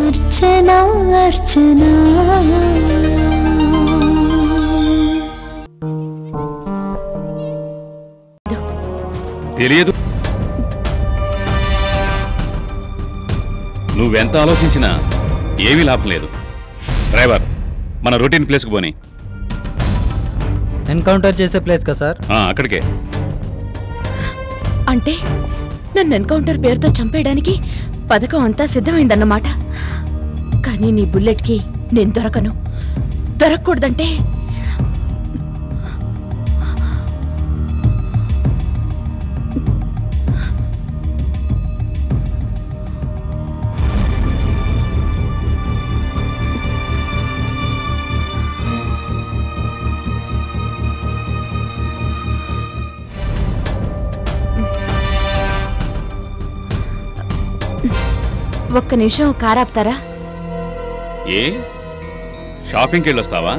అర్చనా అర్చనా తెలియదు. నువ్వెంత ఆలోచించినా ఏమీ లాభం లేదు. డ్రైవర్, మన రొటీన్ ప్లేస్కి పోనీ. ఎన్కౌంటర్ చేసే ప్లేస్ కదా సార్? అక్కడికే. అంటే నన్ను ఎన్కౌంటర్ పేరుతో చంపేయడానికి పథకం అంతా సిద్ధమైందన్నమాట. కానీ నీ బుల్లెట్కి నేను దొరకను. దొరకకూడదంటే ఒక్క నిమిషం కారు ఆపుతారా? ఏ షాపింగ్కి వెళ్ళొస్తావా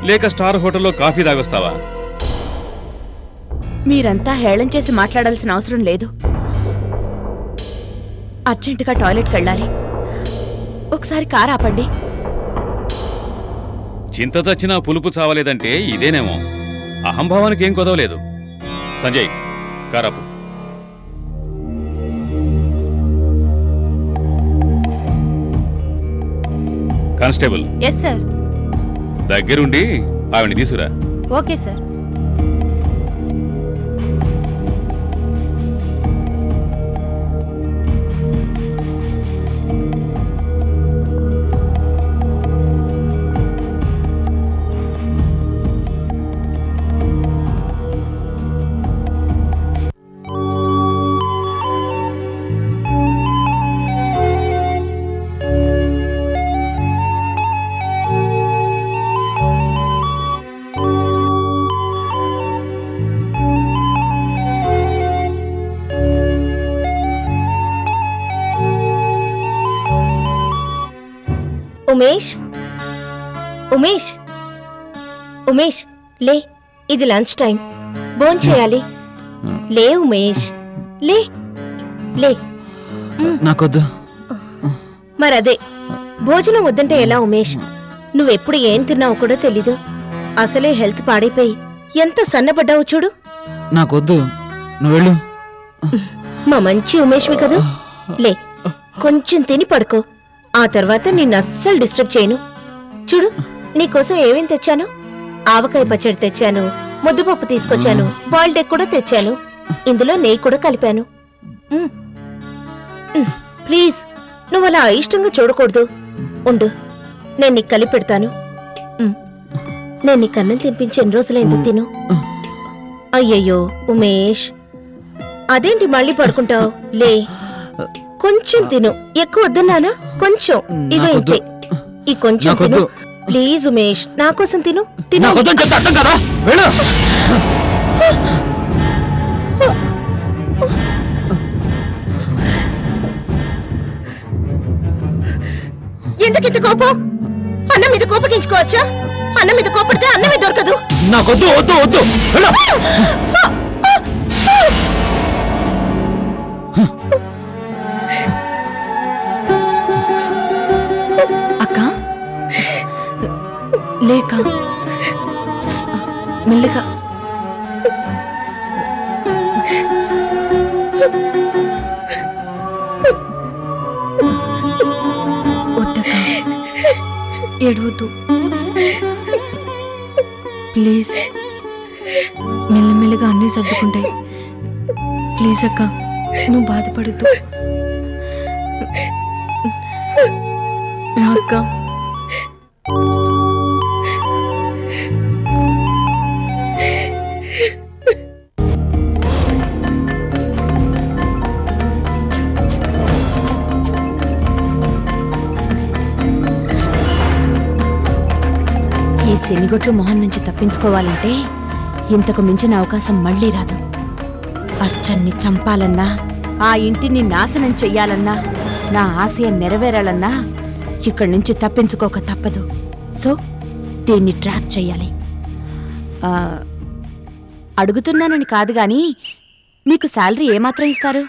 లేక స్టార్ హోటల్లో కాఫీ తాగొస్తావా? మీరంతా హేళన చేసి మాట్లాడాల్సిన అవసరం లేదు. అర్జెంటుగా టాయిలెట్కి వెళ్ళాలి. ఒకసారి కారు ఆపండి. చింత చచ్చినా పులుపు చావలేదంటే ఇదేనేమో. అహంభావానికి ఏం కొదవలేదు. సంజయ్, కారాపు. కానిస్టేబుల్. Yes sir. దగ్గరుండి ఆవిడ్ని తీసుకురా. Okay sir. ఉమేష్, ఉమేష్, ఉమేష్ లే, ఇది లంచ్ టైం. భోంచేయాలి. లే ఉమేష్, లే లే. నాకొద్దు. మరదే భోజనం వద్దంటే ఎలా ఉమేష్? నువ్వెప్పుడు ఏం తిన్నావు కూడా తెలీదు. అసలే హెల్త్ పాడైపోయి ఎంత సన్నపడ్డావు చూడు. నాకొద్దు, నువ్వు వెళ్ళు. మా మంచి ఉమేష్వి కదూ. లే, కొంచెం తిని పడుకో. ఆ తర్వాత నిన్ను అస్సలు డిస్టర్బ్ చేయను. చూడు, నీకోసం ఏమేం తెచ్చాను. ఆవకాయ పచ్చడి తెచ్చాను, ముద్దపప్పు తీసుకొచ్చాను, బాయిల్డ్ ఎగ్ కూడా తెచ్చాను. ఇందులో నెయ్యి కూడా కలిపాను. ప్లీజ్, నువ్వు అలా అయిష్టంగా చూడకూడదు. ఉండు, నేను నీకు కలిపి పెడతాను. నేను నీకు అన్నం తినిపించి ఎన్ని రోజులైందో తిను. అయ్యయ్యో ఉమేష్, అదేంటి మళ్ళీ పడుకుంటావు? లే, కొంచెం తిను. ఎక్కువ వద్దన్నానా? కొంచెం. ఇగో ఇంతే. ఈ కొంచెం తిను ప్లీజ్ ఉమేష్. నా కోసం తిను. తిను. ఎందుకింత కోపం? అన్నం మీద కోపగించుకోవచ్చా? అన్నం మీద కోపడితే అన్నమే దొరకదు. నాకొద్దు, వద్దు వద్దు. అక్క, లేక మెల్లగా. వద్దక్క, ఏడవద్దు ప్లీజ్. మెల్లమెల్లగా అన్నీ సర్దుకుంటాయి. ప్లీజ్ అక్క, నువ్వు బాధపడద్దు. రా అక్క. ఈ శనిగొట్లు మొహం నుంచి తప్పించుకోవాలంటే ఇంతకు మించిన అవకాశం మళ్లీ రాదు. అర్చన్ని చంపాలన్నా, ఆ ఇంటిని నాశనం చెయ్యాలన్నా, నా ఆశయం నెరవేరాలన్నా ఇక్కడి నుంచి తప్పించుకోక తప్పదు. సో దీన్ని ట్రాప్ చెయ్యాలి. అడుగుతున్నానని కాదు గాని మీకు శాలరీ ఏమాత్రం ఇస్తారు?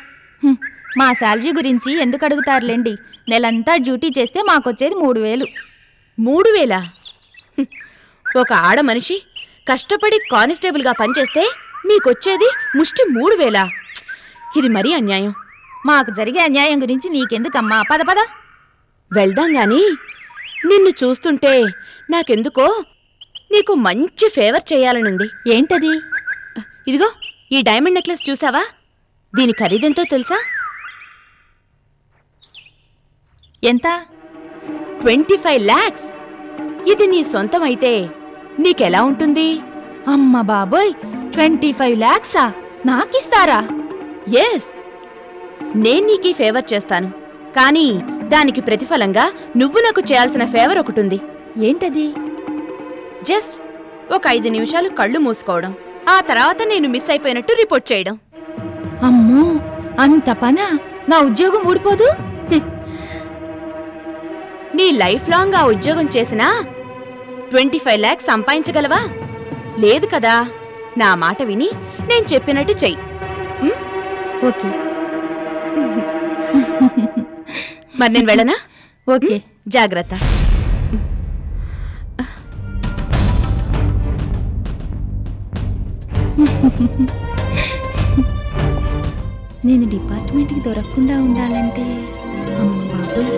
మా శాలరీ గురించి ఎందుకు అడుగుతారులేండి. నెలంతా డ్యూటీ చేస్తే మాకొచ్చేది 3000. 3000? ఒక ఆడ మనిషి కష్టపడి కానిస్టేబుల్గా పనిచేస్తే మీకొచ్చేది ముష్టి 3000? ఇది మరీ అన్యాయం. మాకు జరిగే అన్యాయం గురించి నీకెందుకమ్మా, పద పద. వెళ్దాం గాని నిన్ను చూస్తుంటే నాకెందుకో నీకు మంచి ఫేవర్ చేయాలనుంది. ఏంటది? ఇదిగో ఈ డైమండ్ నెక్లెస్ చూసావా? దీని ఖరీదెంతో తెలుసా? ఎంత? 25 lakhs. ఇది నీ సొంతమైతే నీకెలా ఉంటుంది? అమ్మ బాబోయ్, 25 lakhsా? నాకిస్తారా? ఎస్, నేను నీకీ ఫేవర్ చేస్తాను. కానీ దానికి ప్రతిఫలంగా నువ్వు నాకు చేయాల్సిన ఫేవర్ ఒకటుంది. ఏంటది? జస్ట్ ఒక 5 నిమిషాలు కళ్ళు మూసుకోవడం, ఆ తర్వాత నేను మిస్ అయిపోయినట్టు రిపోర్ట్ చేయడం. అమ్మో, అంత పనా? నా ఉద్యోగం ఊడిపోదు? నీ లైఫ్ లాంగ్ ఆ ఉద్యోగం చేసినా 25 lakhs సంపాదించగలవా? లేదు కదా. నా మాట విని నేను చెప్పినట్టు చెయ్యి. ఓకే. మరి నేను వెళ్ళనా? ఓకే, జాగ్రత్త. నేను డిపార్ట్మెంట్కి దొరకకుండా ఉండాలంటే అమ్మ బాబోయ్,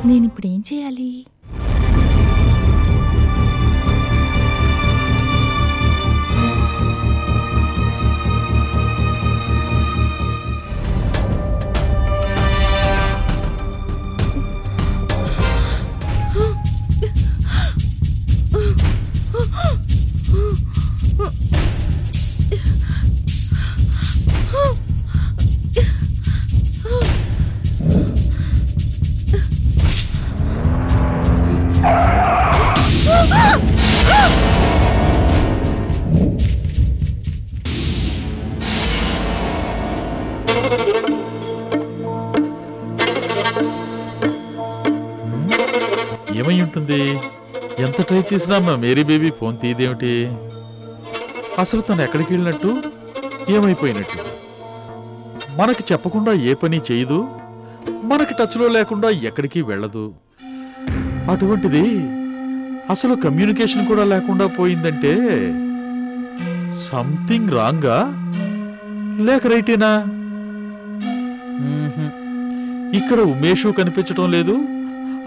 నేను ఇప్పుడు ఏం చేయాలి? ఏమై ఉంటుంది? ఎంత ట్రై చేసినా మా మేరీ బేబీ ఫోన్ తీయదేమిటి? అసలు తను ఎక్కడికి వెళ్ళినట్టు, ఏమైపోయినట్టు? మనకి చెప్పకుండా ఏ పని చేయదు, మనకి టచ్లో లేకుండా ఎక్కడికి వెళ్ళదు. అటువంటిది అసలు కమ్యూనికేషన్ కూడా లేకుండా పోయిందంటే సంథింగ్ రాంగా లేక రైటేనా? ఇక్కడ ఉమేషు కనిపించటం లేదు,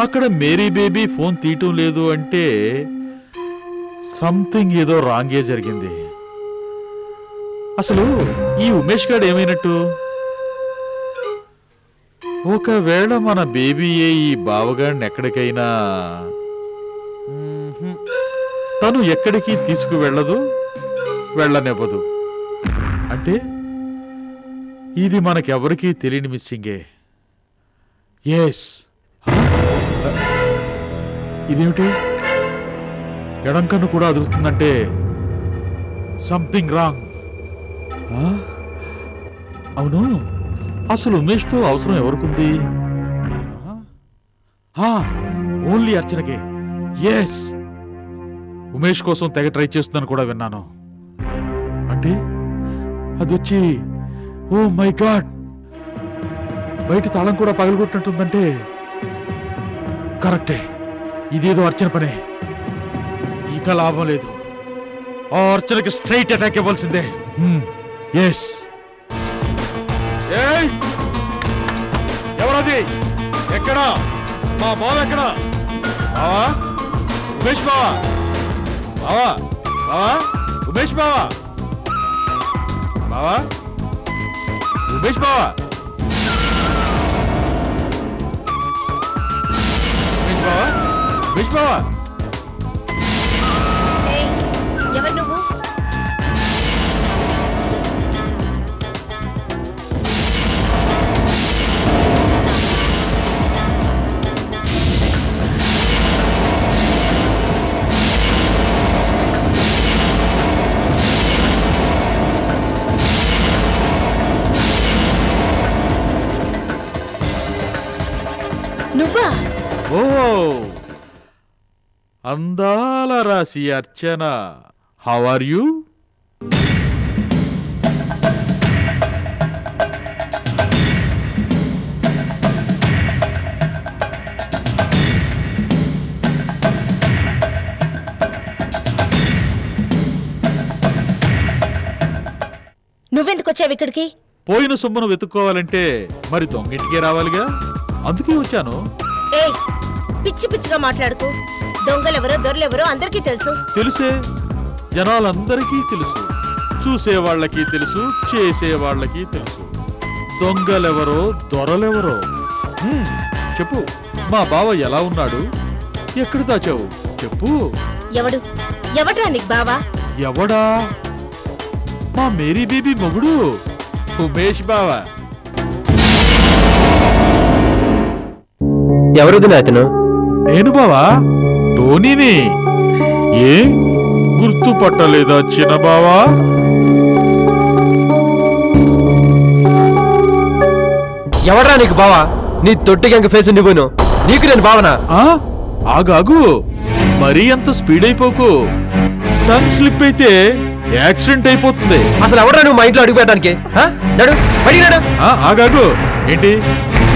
అక్కడ మేరీ బేబీ ఫోన్ తీయటం లేదు అంటే సంథింగ్ ఏదో రాంగే జరిగింది. అసలు ఈ ఉమేష్ గారు ఏమైనట్టు? ఒకవేళ మన బేబీయే ఈ బావగాడిని ఎక్కడికైనా, తను ఎక్కడికి తీసుకువెళ్ళదు, వెళ్ళనివ్వదు అంటే ఇది మనకెవరికీ తెలియని మిస్సింగే. ఎస్, ఇదేమిటి? ఎడంకన్ను కూడా అదుగుతుందంటే సంథింగ్ రాంగ్. అవును, అసలు ఉమేష్తో అవసరం ఎవరికుంది? ఓన్లీ అర్చనకే. ఎస్, ఉమేష్ కోసం తెగ ట్రై చేస్తుందని కూడా విన్నాను. అంటే అది వచ్చి, ఓ మై గాడ్, బయట తాళం కూడా పగలగొట్టినట్టుందంటే కరెక్టే, ఇదేదో అర్చన పనే. ఇక లాభం లేదు, ఆ అర్చనకి స్ట్రైట్ అటాక్ ఇవ్వాల్సిందే. ఎస్. ఎవరది? ఎక్కడా? మా బావ ఎక్కడా? బావా, ఉమేష్ బావా, బావా, బావా, ఉమేష్ బావా, బావా, ఉమేష్ బావా, ఉమేష్ బావా, ఉమేష్ బావా. ఎవరు నువ్వు? నువ్వా? ఓ, అందాల రాశి అర్చన, హౌ ఆర్ యూ? నువ్వెందుకు వచ్చావు ఇక్కడికి? పోయిన సొమ్మును వెతుక్కోవాలంటే మరి దొంగింటికే రావాలిగా, అందుకే వచ్చాను. ఏయ్, పిచ్చి పిచ్చిగా మాట్లాడుకో. దొంగలెవరో దొరలెవరో అందరికీ తెలుసు. తెలుసే, జనాలందరికీ తెలుసు. చూసేవాళ్ళకి తెలుసు, చేసేవాళ్ళకి తెలుసు. దొంగలెవరో దొరలెవరో. చెప్పు, మా బావ ఎలా ఉన్నాడు? ఎక్కడ దాచావు చెప్పు. ఎవడ్రా నీకు బావా? ఎవడా? మా మేరీ బేబీ మొగుడు ఉమేష్ బావా. ఎవరుది అతను? నేను బావా, టోనీని. ఏ గుర్తుపట్టలేదా చిన్న బావా? ఎవడ్రా నీకు బావా? నీ తొట్టి గంగ ఫేస్ నువ్వును, నీకు నేను బావనా? ఆగాగు, మరీ అంత స్పీడ్ అయిపోకు. టంగ్ స్లిప్ అయితే యాక్సిడెంట్ అయిపోతుంది. అసలు ఎవడ్రా నువ్వు మా ఇంట్లో అడుగు పెట్టడానికి? ఆగాగు, ఏంటి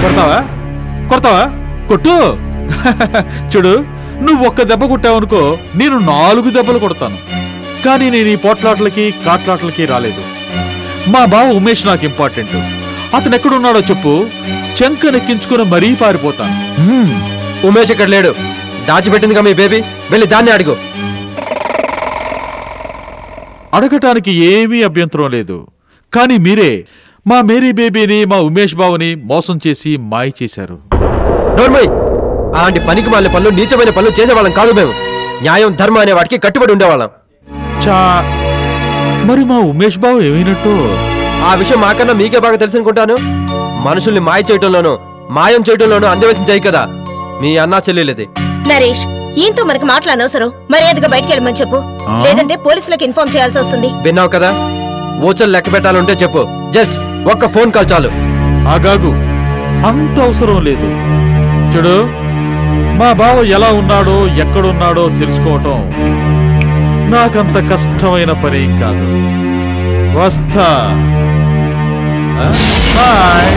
కొడతావా? కొట్టు. చూడు, నువ్వు ఒక్క దెబ్బ కొట్టావనుకో, నేను 4 దెబ్బలు కొడతాను. కానీ నేను ఈ పోట్లాట్లకి కాట్లాట్లకి రాలేదు. మా బావ ఉమేష్ నాకు ఇంపార్టెంట్. అతను ఎక్కడున్నాడో చెప్పు, చెంకనెక్కించుకుని మరీ పారిపోతాను. ఉమేష్ ఇక్కడ లేడు, దాచిపెట్టిందిగా మీ బేబీ, వెళ్ళి దాన్ని అడుగు. అడగటానికి ఏమీ అభ్యంతరం లేదు. కానీ మీరే మా మేరీ బేబీని, మా ఉమేష్ బావుని మోసం చేసి మాయ చేశారు. నోర్మై, అలాంటి పనికి మాలిన పనులు, నీచమైన పనులు చేసేవాళ్ళం కాదు మేము. న్యాయం ధర్మం అనే వాటికి కట్టుబడి ఉండేవాళ్ళం. మరి మా ఉమేష్ బావు ఏమైనట్టు? ఆ విషయం మాకన్నా మీకే బాగా తెలుసనుకుంటాను. మనుషుల్ని మాయ చేయటంలోనూ మాయం చేయటంలోనూ అందవేశం చేయి కదా మీ అన్నా చెల్లెలది. నరేష్, ఈయంతో మనకి మాటలు అనవసరం. మర్యాదగా బయటికి వెళ్ళమని చెప్పు, లేదంటే పోలీసులకు ఇన్ఫార్మ్ చేయాల్సి వస్తుంది. విన్నావు కదా, ఓచలు లెక్క పెట్టాలంటే చెప్పు, జస్ట్ ఒక్క ఫోన్ కాల్ చాలు. ఆగాగు, అంత అవసరం లేదు. చూడు, మా బావ ఎలా ఉన్నాడో ఎక్కడున్నాడో తెలుసుకోవటం నాకంత కష్టమైన పని కాదు. వస్తా. బాయ్.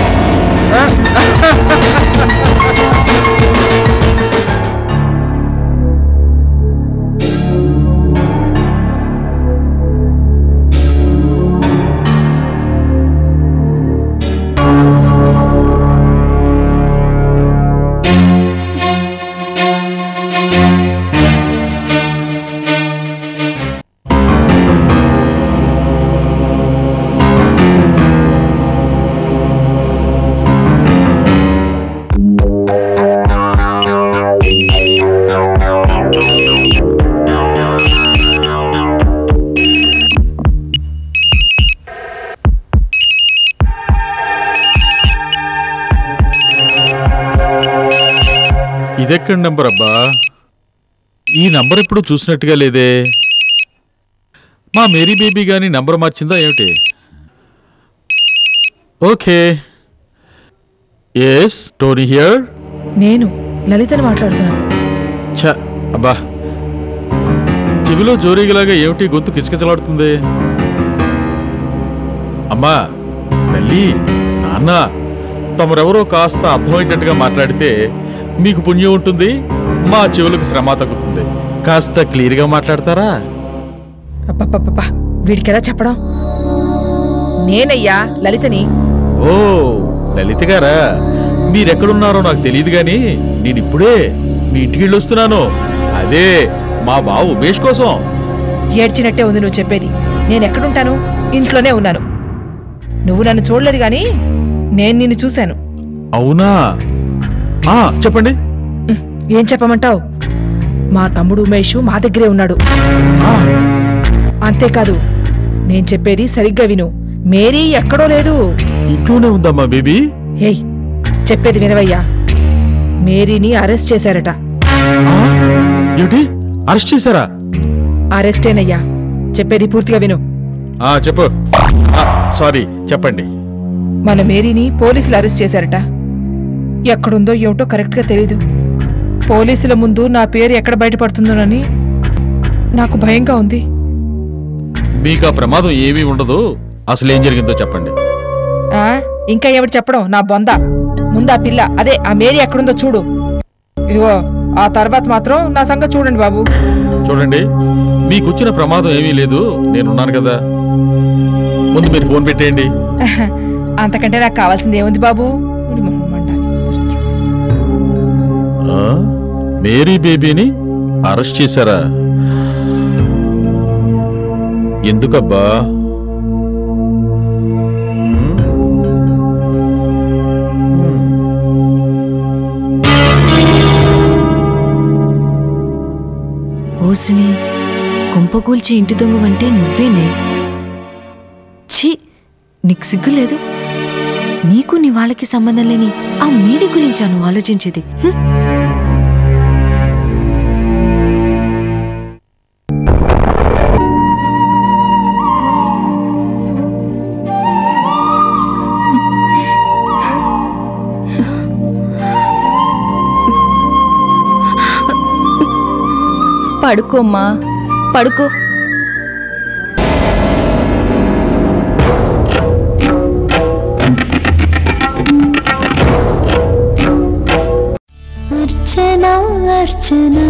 ఇదెక్కడి నంబర్ అబ్బా? ఈ నంబర్ ఎప్పుడు చూసినట్టుగా లేదే. మా మేరీ బేబీ గాని నంబర్ మార్చిందా ఏమిటి? ఓకే. Yes, Tony here. నేను లలితని మాట్లాడుతున్నా. ఛ, అబ్బా, చెవిలో జోరీగలాగా ఏమిటి గొంతు కిచకిచలాడుతుంది? అమ్మా, తల్లి, నాన్న, తమరెవరో కాస్త అర్థమయ్యేటట్టుగా మాట్లాడితే మీకు పుణ్యం ఉంటుంది, మా చెవులకు శ్రమ తగ్గుతుంది. కాస్త క్లియర్గా మాట్లాడతారా? అబ్బబ్బబ్బా, వీడికి ఎలా చెప్పడం? నేనయ్యా లలితని. ఓ, లలిత గారా, మీరెక్కడున్నారో నాకు తెలియదు గాని నేనిప్పుడే మీ ఇంటికి వెళ్ళొస్తున్నాను. అదే మా బావ ఉమేష్ కోసం. ఏడ్చినట్టే ఉంది నువ్వు చెప్పేది. నేనెక్కడుంటాను? ఇంట్లోనే ఉన్నాను. నువ్వు నన్ను చూడలేదు గాని నేను నిన్ను చూశాను. అవునా? చెప్పండి. ఏం చెప్పమంటావు? మా తమ్ముడు ఉమేష్ మా దగ్గరే ఉన్నాడు. అంతేకాదు, నేను చెప్పేది సరిగ్గా విను. మేరీ ఎక్కడో లేదు, ఇంట్లోనే ఉందమ్మా బేబీ. ఏయ్, చెప్పేది వినవయ్యా. మేరీని అరెస్ట్ చేశారట. ఏమిటి? అరెస్ట్ చేశారా? అరెస్టేనయ్యా, చెప్పేది పూర్తిగా విను. చెప్పు. సారీ, చెప్పండి. మన మేరీని పోలీసులు అరెస్ట్ చేశారట. ఎక్కడుందో ఏమిటో కరెక్ట్గా తెలీదు. పోలీసుల ముందు నా పేరు ఎక్కడ బయటపడుతుందోనని నాకు భయంగా ఉంది. మీకు ఆ ప్రమాదం ఏమీ ఉండదు. అసలేం జరిగిందో చెప్పండి. ఇంకా ఎవడు చెప్పడం, నా బొంద. ముందు ఆ పిల్ల, అదే ఆ మేరీ ఎక్కడుందో చూడు. ఇదిగో, ఆ తర్వాత మాత్రం నా సంగతి చూడండి బాబు. చూడండి, మీకొచ్చిన ప్రమాదం ఏమీ లేదు, నేనున్నాను కదా. ముందు మీరు ఫోన్ పెట్టేయండి. అంతకంటే నాకు కావాల్సింది ఏముంది బాబు? మేరీ బేబీని అరెస్ట్ చేశారా? ఎందుకబ్బా? ఓసిని కుంపకూల్చి ఇంటి దొంగవంటే నువ్వేనే. ఛీ, నీకు సిగ్గు లేదు? నీకు నీ వాళ్ళకి సంబంధం లేని ఆ మీరి గురించా నువ్వు ఆలోచించేది? పడుకోమ్మా, పడుకో. అర్చనా అర్చనా